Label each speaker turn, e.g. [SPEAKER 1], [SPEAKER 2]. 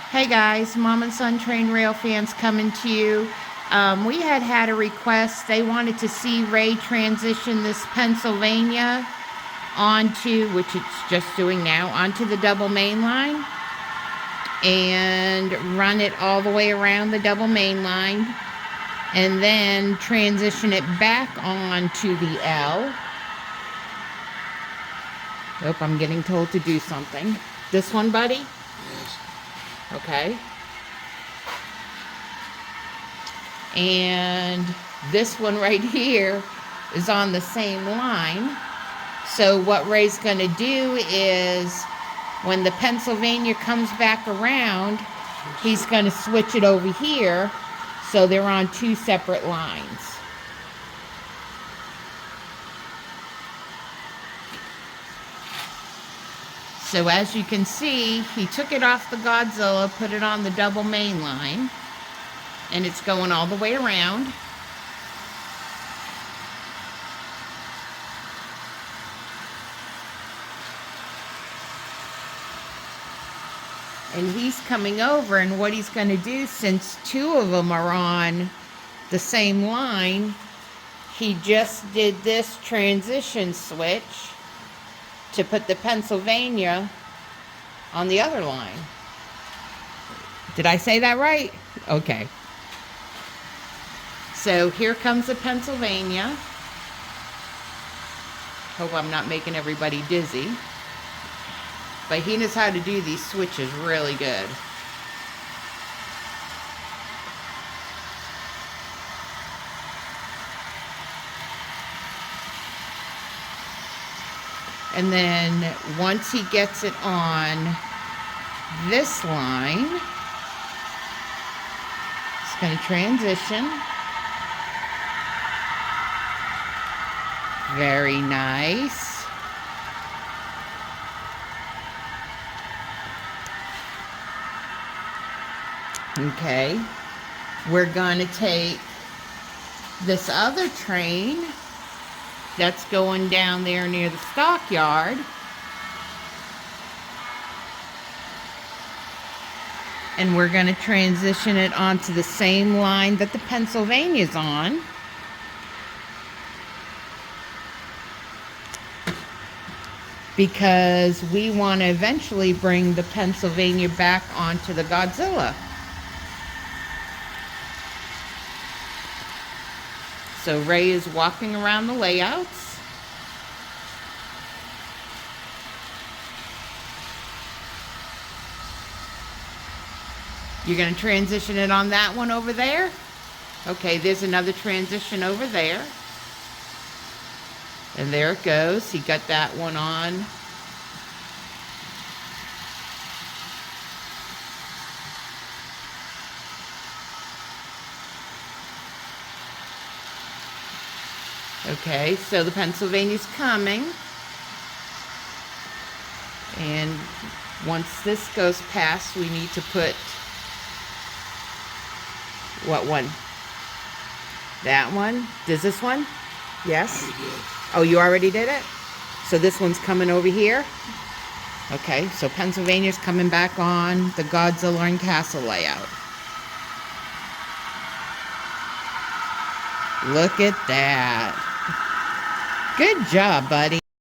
[SPEAKER 1] Hey guys, Mom and Son Train Rail fans coming to you. We had a request. They wanted to see Ray transition this Pennsylvania onto, which it's just doing now, onto the double main line and run it all the way around the double main line and then transition it back onto the L. Oh, I'm getting told to do something. This one, buddy?
[SPEAKER 2] Yes.
[SPEAKER 1] Okay. And this one right here is on the same line. So what Ray's going to do is when the Pennsylvania comes back around, he's going to switch it over here so they're on two separate lines. So as you can see, he took it off the Godzilla, put it on the double main line, and it's going all the way around. And he's coming over, and what he's going to do, since two of them are on the same line, he just did this transition switch to put the Pennsylvania on the other line. Did I say that right? Okay. So here comes the Pennsylvania. Hope I'm not making everybody dizzy. But he knows how to do these switches really good. And then once he gets it on this line, it's going to transition. Very nice. Okay, we're going to take this other train that's going down there near the stockyard, and we're going to transition it onto the same line that the Pennsylvania's on. Because we want to eventually bring the Pennsylvania back onto the Godzilla. So Ray is walking around the layouts. You're going to transition it on that one over there? Okay, there's another transition over there. And there it goes. He got that one on. Okay, so the Pennsylvania's coming. And once this goes past, we need to put what one? That one? Does this one? Yes? Oh, you already did it? So this one's coming over here? Okay, so Pennsylvania's coming back on the Godzilla and Castle layout. Look at that. Good job, buddy.